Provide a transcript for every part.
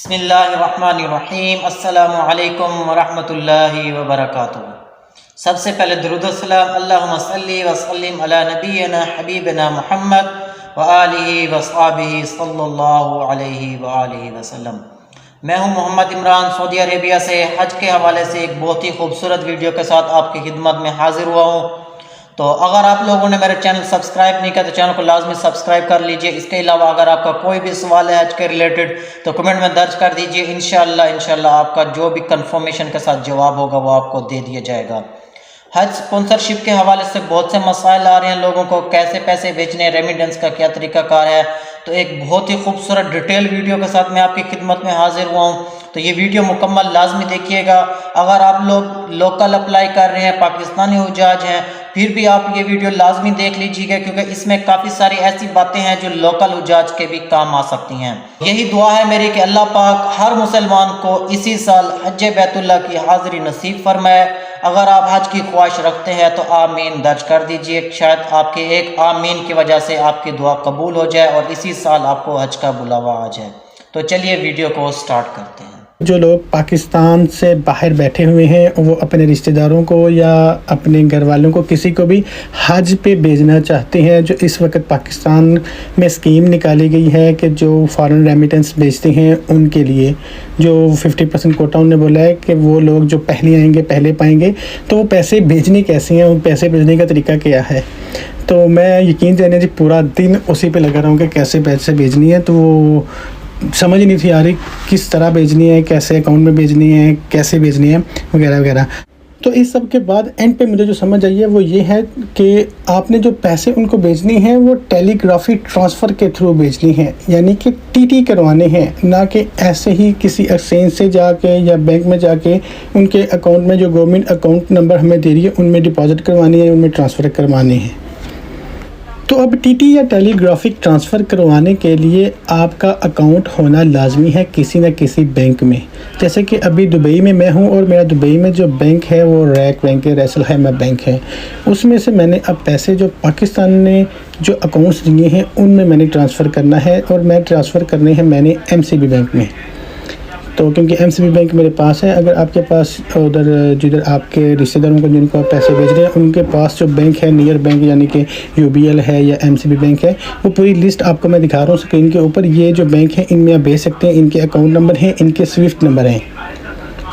बिस्मिल्लाहिर्रहमानिर्रहीम अस्सलामु अलैकुम वरहमतुल्लाहि वबरकातुहू। सबसे पहले दुरूद व सलाम अल्लाहुम्मा सल्ली व सल्लिम अला नबीना हबीबना मुहम्मद व आलिहि व अस्हाबिहि सल्लल्लाहु अलैहि व आलिहि वसल्लम। मैं हूं मोहम्मद इमरान, सऊदी अरेबिया से हज के हवाले से एक बहुत ही खूबसूरत वीडियो के साथ आपकी खिदमत में हाजिर हुआ हूं। तो अगर आप लोगों ने मेरे चैनल सब्सक्राइब नहीं किया तो चैनल को लाजमी सब्सक्राइब कर लीजिए। इसके अलावा अगर आपका कोई भी सवाल है हज के रिलेटेड तो कमेंट में दर्ज कर दीजिए। इंशाअल्लाह आपका जो भी कंफर्मेशन के साथ जवाब होगा वो आपको दे दिया जाएगा। हज स्पॉन्सरशिप के हवाले से बहुत से मसाइल आ रहे हैं लोगों को, कैसे पैसे भेजने, रेमिटेंस का क्या तरीकाकार है। तो एक बहुत ही खूबसूरत डिटेल वीडियो के साथ मैं आपकी खिदमत में हाजिर हुआ हूँ। तो ये वीडियो मुकम्मल लाजमी देखिएगा। अगर आप लोग लोकल अप्लाई कर रहे हैं, पाकिस्तानी हुज्जाज हैं, फिर भी आप ये वीडियो लाजमी देख लीजिएगा क्योंकि इसमें काफ़ी सारी ऐसी बातें हैं जो लोकल हुज्जाज के भी काम आ सकती हैं। यही दुआ है मेरी कि अल्लाह पाक हर मुसलमान को इसी साल हज बैतुल्लाह की हाज़िरी नसीब फरमाए। अगर आप हज की ख्वाहिश रखते हैं तो आमीन दर्ज कर दीजिए। शायद आपके एक आमीन की वजह से आपकी दुआ कबूल हो जाए और इसी साल आपको हज का बुलावा आ जाए। तो चलिए वीडियो को स्टार्ट करते हैं। जो लोग पाकिस्तान से बाहर बैठे हुए हैं वो अपने रिश्तेदारों को या अपने घर वालों को किसी को भी हज पे भेजना चाहते हैं, जो इस वक्त पाकिस्तान में स्कीम निकाली गई है कि जो फॉरेन रेमिटेंस भेजते हैं उनके लिए जो 50% कोटा उन्होंने बोला है कि वो लोग जो पहले आएंगे पहले पाएंगे। तो वो पैसे भेजने कैसे हैं, उन पैसे भेजने का तरीका क्या है। तो मैं यकीन जानिए जी पूरा दिन उसी पे लगा रहा हूँ कि कैसे पैसे भेजनी है। तो समझ नहीं थी आ रही किस तरह भेजनी है, कैसे अकाउंट में भेजनी है, कैसे भेजनी है वगैरह वगैरह। तो इस सब के बाद एंड पे मुझे जो समझ आई है वो ये है कि आपने जो पैसे उनको भेजनी है वो टेलीग्राफी ट्रांसफ़र के थ्रू भेजनी है, यानी कि टीटी करवाने हैं, ना कि ऐसे ही किसी एक्सचेंज से जाके या बैंक में जाके उनके अकाउंट में जो गवर्नमेंट अकाउंट नंबर हमें दे रही है उनमें डिपॉजिट करवानी है, उनमें ट्रांसफ़र करवानी है। तो अब टीटी या टेलीग्राफिक ट्रांसफ़र करवाने के लिए आपका अकाउंट होना लाजमी है किसी न किसी बैंक में। जैसे कि अभी दुबई में मैं हूं और मेरा दुबई में जो बैंक है वो रैक बैंक है, रैसल हैमा बैंक है। उसमें से मैंने अब पैसे जो पाकिस्तान ने जो अकाउंट्स दिए हैं उनमें मैंने ट्रांसफ़र करना है और मैं ट्रांसफ़र करने हैं मैंने MCB बैंक में। तो क्योंकि MCB बैंक मेरे पास है, अगर आपके पास उधर जिधर आपके रिश्तेदारों को जिनको आप पैसे भेज रहे हैं उनके पास जो बैंक है नियर बैंक यानी कि UBL है या MCB बैंक है, वो पूरी लिस्ट आपको मैं दिखा रहा हूँ स्क्रीन के ऊपर। ये जो बैंक है इनमें आप भेज सकते हैं, इनके अकाउंट नंबर हैं, इनके स्विफ्ट नंबर हैं।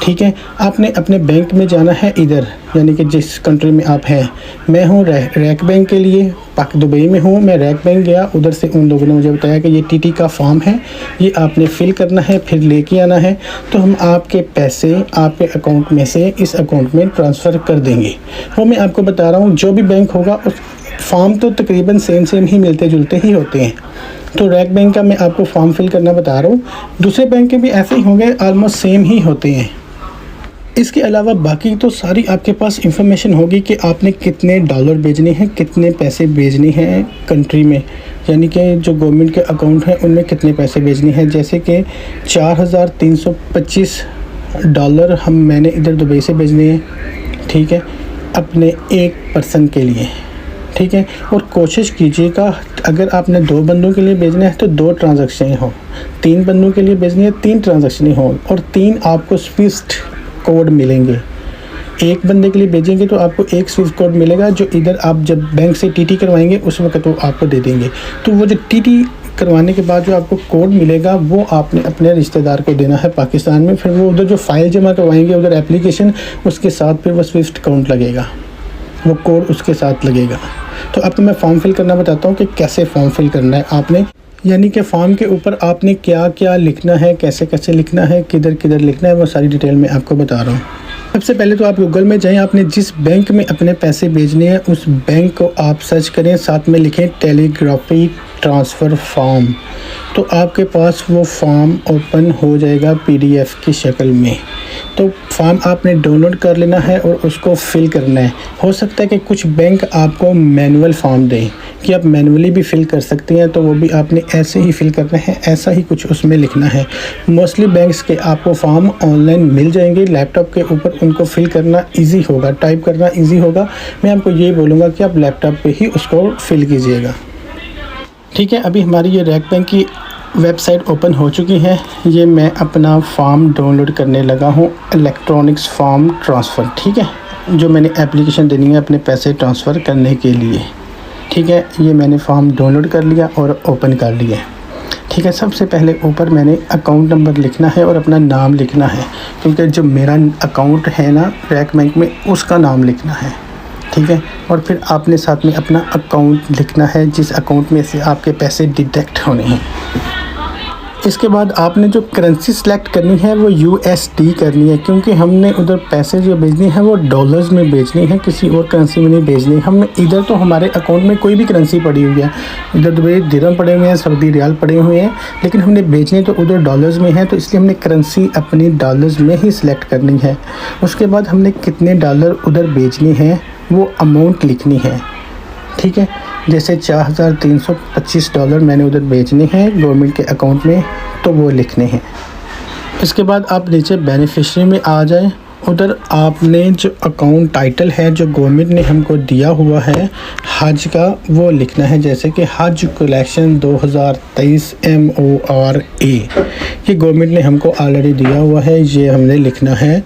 ठीक है, आपने अपने बैंक में जाना है इधर यानी कि जिस कंट्री में आप हैं। मैं हूँ रैक बैंक के लिए दुबई में हूँ, मैं रैक बैंक गया, उधर से उन लोगों ने मुझे बताया कि ये टीटी का फॉर्म है, ये आपने फिल करना है फिर लेके आना है। तो हम आपके पैसे आपके अकाउंट में से इस अकाउंट में ट्रांसफ़र कर देंगे। वो मैं आपको बता रहा हूँ जो भी बैंक होगा उस फॉर्म तो तकरीबन सेम ही मिलते जुलते ही होते हैं। तो रैक बैंक का मैं आपको फॉर्म फिल करना बता रहा हूँ, दूसरे बैंक के भी ऐसे ही होंगे, ऑलमोस्ट सेम ही होते हैं। इसके अलावा बाकी तो सारी आपके पास इंफॉर्मेशन होगी कि आपने कितने डॉलर भेजने हैं, कितने पैसे भेजने हैं कंट्री में, यानी कि जो गवर्नमेंट के अकाउंट हैं उनमें कितने पैसे भेजने हैं। जैसे कि 4325 डॉलर मैंने इधर दुबई से भेजने हैं, ठीक है, अपने एक पर्सन के लिए, ठीक है। और कोशिश कीजिएगा अगर आपने 2 बंदों के लिए भेजना है तो 2 ट्रांजैक्शन हो, 3 बंदों के लिए भेजनी है 3 ट्रांजैक्शन हो और 3 आपको स्विफ्ट कोड मिलेंगे। एक बंदे के लिए भेजेंगे तो आपको एक स्विफ्ट कोड मिलेगा जो इधर आप जब बैंक से टीटी करवाएंगे उस वक्त वो आपको दे देंगे। तो वो जो टीटी करवाने के बाद जो आपको कोड मिलेगा वो आपने अपने रिश्तेदार को देना है पाकिस्तान में। फिर वो उधर जो फाइल जमा करवाएंगे उधर एप्लीकेशन, उसके साथ फिर वो स्विफ्ट अकाउंट लगेगा, वो कोड उसके साथ लगेगा। तो आपको मैं फॉर्म फिल करना बताता हूँ कि कैसे फॉर्म फिल करना है आपने, यानी कि फॉर्म के ऊपर आपने क्या क्या लिखना है, कैसे कैसे लिखना है, किधर किधर लिखना है, वो सारी डिटेल मैं आपको बता रहा हूँ। सबसे पहले तो आप गूगल में जाएं, आपने जिस बैंक में अपने पैसे भेजने हैं उस बैंक को आप सर्च करें, साथ में लिखें टेलीग्राफी ट्रांसफ़र फॉर्म। तो आपके पास वो फॉर्म ओपन हो जाएगा PDF की शक्ल में। तो फॉर्म आपने डाउनलोड कर लेना है और उसको फिल करना है। हो सकता है कि कुछ बैंक आपको मैनुअल फॉर्म दें कि आप मैनुअली भी फिल कर सकते हैं, तो वो भी आपने ऐसे ही फिल करना है, ऐसा ही कुछ उसमें लिखना है। मोस्टली बैंक्स के आपको फॉर्म ऑनलाइन मिल जाएंगे, लैपटॉप के ऊपर उनको फिल करना ईजी होगा, टाइप करना ईजी होगा। मैं आपको ये बोलूँगा कि आप लैपटॉप पे ही उसको फिल कीजिएगा, ठीक है। अभी हमारी ये रैक बैंक की वेबसाइट ओपन हो चुकी है। ये मैं अपना फॉर्म डाउनलोड करने लगा हूँ, इलेक्ट्रॉनिक्स फॉर्म ट्रांसफ़र, ठीक है, जो मैंने एप्लीकेशन देनी है अपने पैसे ट्रांसफ़र करने के लिए, ठीक है। ये मैंने फॉर्म डाउनलोड कर लिया और ओपन कर लिया, ठीक है। सबसे पहले ऊपर मैंने अकाउंट नंबर लिखना है और अपना नाम लिखना है, क्योंकि जो मेरा अकाउंट है ना रैक बैंक में, उसका नाम लिखना है, ठीक है। और फिर आपने साथ में अपना अकाउंट लिखना है, जिस अकाउंट में से आपके पैसे डिडक्ट होने हैं। इसके बाद आपने जो करेंसी सेलेक्ट करनी है वो USD करनी है, क्योंकि हमने उधर पैसे जो भेजने हैं वो डॉलर्स में भेजनी है, किसी और करेंसी में नहीं भेजनी। हमने इधर तो हमारे अकाउंट में कोई भी करेंसी पड़ी हुई है, इधर दुबई दिरहम पड़े हुए हैं, सऊदी रियाल पड़े हुए हैं, लेकिन हमने भेजने तो उधर डॉलर्स में है, तो इसलिए हमने करेंसी अपनी डॉलर्स में ही सिलेक्ट करनी है। उसके बाद हमने कितने डॉलर उधर भेजने हैं वो अमाउंट लिखनी है, ठीक है। जैसे $4,325 मैंने उधर भेजने हैं गवर्नमेंट के अकाउंट में, तो वो लिखने हैं। इसके बाद आप नीचे बेनिफिशियरी में आ जाएं। उधर आपने जो अकाउंट टाइटल है जो गवर्नमेंट ने हमको दिया हुआ है हज का, वो लिखना है, जैसे कि हज कलेक्शन 2023 MORA। ये गवर्नमेंट ने हमको ऑलरेडी दिया हुआ है, ये हमने लिखना है।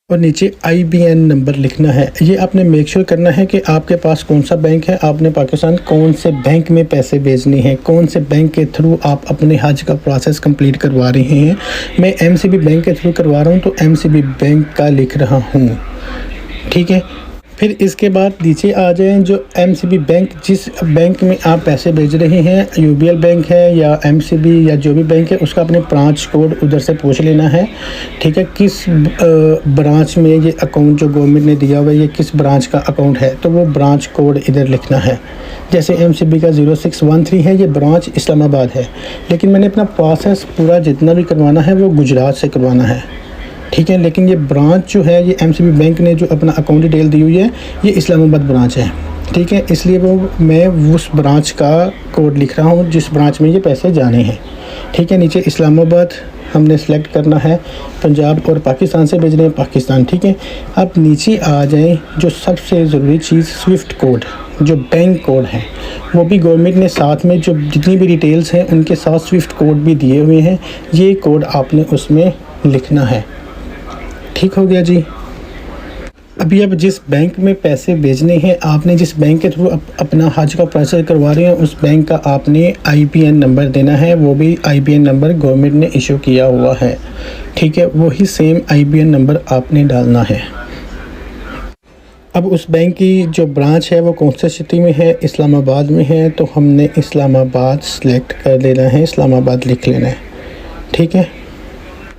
और नीचे IBN नंबर लिखना है। ये आपने मेक श्योर करना है कि आपके पास कौन सा बैंक है, आपने पाकिस्तान कौन से बैंक में पैसे भेजने हैं, कौन से बैंक के थ्रू आप अपने हज का प्रोसेस कंप्लीट करवा रहे हैं। मैं MCB बैंक के थ्रू करवा रहा हूँ, तो MCB बैंक का लिख रहा हूँ, ठीक है। फिर इसके बाद नीचे आ जाएं, जो MCB बैंक, जिस बैंक में आप पैसे भेज रहे हैं, UBL बैंक है या MCB या जो भी बैंक है, उसका अपने ब्रांच कोड उधर से पूछ लेना है, ठीक है। किस ब्रांच में ये अकाउंट जो गवर्नमेंट ने दिया हुआ है, ये किस ब्रांच का अकाउंट है, तो वो ब्रांच कोड इधर लिखना है। जैसे MCB का 0613 है, ये ब्रांच इस्लामाबाद है, लेकिन मैंने अपना प्रोसेस पूरा जितना भी करवाना है वो गुजरात से करवाना है, ठीक है। लेकिन ये ब्रांच जो है, ये MCB बैंक ने जो अपना अकाउंट डिटेल दी हुई है, ये इस्लामाबाद ब्रांच है, ठीक है। इसलिए वो मैं उस ब्रांच का कोड लिख रहा हूँ जिस ब्रांच में ये पैसे जाने हैं, ठीक है। नीचे इस्लामाबाद हमने सेलेक्ट करना है, पंजाब और पाकिस्तान से भेज रहे हैं पाकिस्तान, ठीक है। अब नीचे आ जाएं, जो सबसे ज़रूरी चीज़ स्विफ्ट कोड, जो बैंक कोड है, वो भी गवर्नमेंट ने साथ में जो जितनी भी डिटेल्स हैं उनके साथ स्विफ्ट कोड भी दिए हुए हैं। ये कोड आपने उसमें लिखना है, ठीक हो गया जी। अभी अब जिस बैंक में पैसे भेजने हैं, आपने जिस बैंक के थ्रू अपना हज का प्रोसेस करवा रहे हैं, उस बैंक का आपने IBN नंबर देना है। वो भी IBN नंबर गवर्नमेंट ने इशू किया हुआ है, ठीक है। वही सेम IBN नंबर आपने डालना है। अब उस बैंक की जो ब्रांच है वो कौन सी सिटी में है, इस्लामाबाद में है, तो हमने इस्लामाबाद सेलेक्ट कर लेना है, इस्लामाबाद लिख लेना है, ठीक है।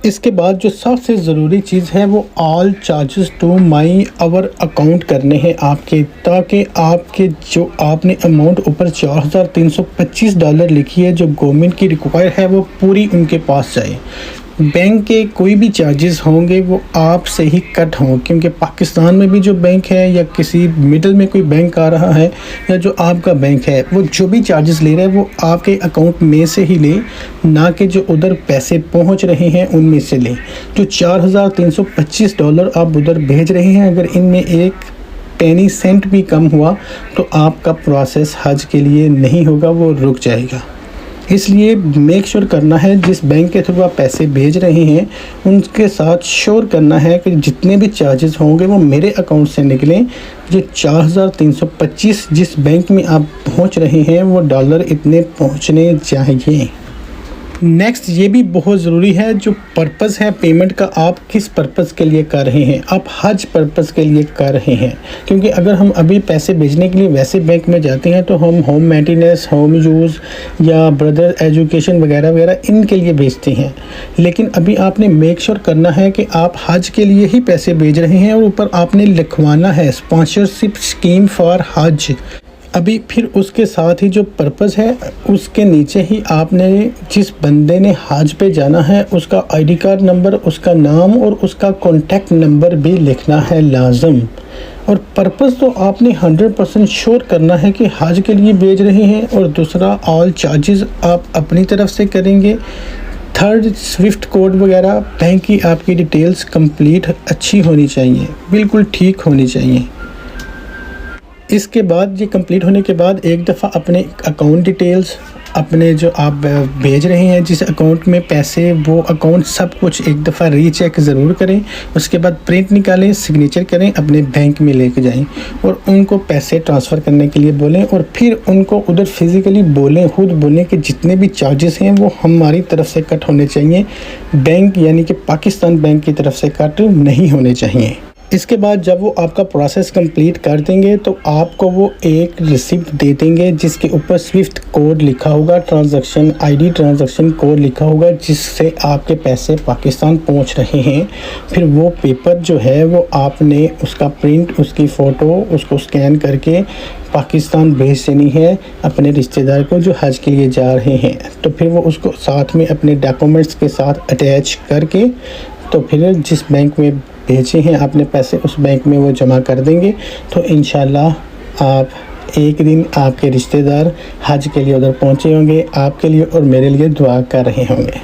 इसके बाद जो सबसे ज़रूरी चीज़ है वो all charges to my our account करने हैं आपके, ताकि आपके जो आपने अमाउंट ऊपर $4,325 लिखी है जो गवर्नमेंट की रिक्वायर है, वो पूरी उनके पास जाए। बैंक के कोई भी चार्जेस होंगे वो आपसे ही कट हों, क्योंकि पाकिस्तान में भी जो बैंक है या किसी मिडल में कोई बैंक आ रहा है या जो आपका बैंक है, वो जो भी चार्जेस ले रहा है वो आपके अकाउंट में से ही ले, ना कि जो उधर पैसे पहुंच रहे हैं उनमें से ले। जो $4,325 आप उधर भेज रहे हैं, अगर इनमें एक पेनी सेंट भी कम हुआ तो आपका प्रोसेस हज के लिए नहीं होगा, वो रुक जाएगा। इसलिए मेक श्योर करना है जिस बैंक के थ्रू आप पैसे भेज रहे हैं उनके साथ श्योर करना है कि जितने भी चार्जेस होंगे वो मेरे अकाउंट से निकलें। जो 4,325 जिस बैंक में आप पहुंच रहे हैं वो डॉलर इतने पहुंचने चाहिए। नेक्स्ट ये भी बहुत ज़रूरी है, जो पर्पज़ है पेमेंट का, आप किस पर्पज़ के लिए कर रहे हैं। आप हज पर्पज़ के लिए कर रहे हैं, क्योंकि अगर हम अभी पैसे भेजने के लिए वैसे बैंक में जाते हैं तो हम होम मेंटेनेंस, होम यूज़ या ब्रदर एजुकेशन वगैरह वगैरह इनके लिए भेजते हैं। लेकिन अभी आपने मेक श्योर करना है कि आप हज के लिए ही पैसे भेज रहे हैं, और ऊपर आपने लिखवाना है स्पॉन्सरशिप स्कीम फॉर हज। अभी फिर उसके साथ ही जो पर्पज़ है उसके नीचे ही आपने जिस बंदे ने हज पे जाना है उसका ID कार्ड नंबर, उसका नाम और उसका कॉन्टैक्ट नंबर भी लिखना है लाजम। और पर्पज़ तो आपने 100% श्योर करना है कि हज के लिए भेज रहे हैं, और दूसरा ऑल चार्जेस आप अपनी तरफ से करेंगे। थर्ड, स्विफ्ट कोड वगैरह बैंक की आपकी डिटेल्स कंप्लीट अच्छी होनी चाहिए, बिल्कुल ठीक होनी चाहिए। इसके बाद ये कंप्लीट होने के बाद एक दफ़ा अपने अकाउंट डिटेल्स अपने जो आप भेज रहे हैं जिस अकाउंट में पैसे, वो अकाउंट सब कुछ एक दफ़ा रीचेक ज़रूर करें। उसके बाद प्रिंट निकालें, सिग्नेचर करें, अपने बैंक में लेके जाएं और उनको पैसे ट्रांसफ़र करने के लिए बोलें और फिर उनको उधर फिज़िकली बोलें, खुद बोलें कि जितने भी चार्जेस हैं वो हमारी तरफ से कट होने चाहिए, बैंक यानी कि पाकिस्तान बैंक की तरफ से कट नहीं होने चाहिए। इसके बाद जब वो आपका प्रोसेस कंप्लीट कर देंगे तो आपको वो एक रिसिप्ट दे देंगे जिसके ऊपर स्विफ्ट कोड लिखा होगा, ट्रांजैक्शन आईडी, ट्रांजैक्शन कोड लिखा होगा, जिससे आपके पैसे पाकिस्तान पहुंच रहे हैं। फिर वो पेपर जो है वो आपने उसका प्रिंट, उसकी फ़ोटो, उसको स्कैन करके पाकिस्तान भेज देनी है अपने रिश्तेदार को जो हज के लिए जा रहे हैं। तो फिर वो उसको साथ में अपने डॉक्यूमेंट्स के साथ अटैच करके तो फिर जिस बैंक में भेजे हैं आपने पैसे, उस बैंक में वो जमा कर देंगे। तो इंशाल्लाह आप एक दिन आपके रिश्तेदार हज के लिए उधर पहुंचे होंगे, आपके लिए और मेरे लिए दुआ कर रहे होंगे।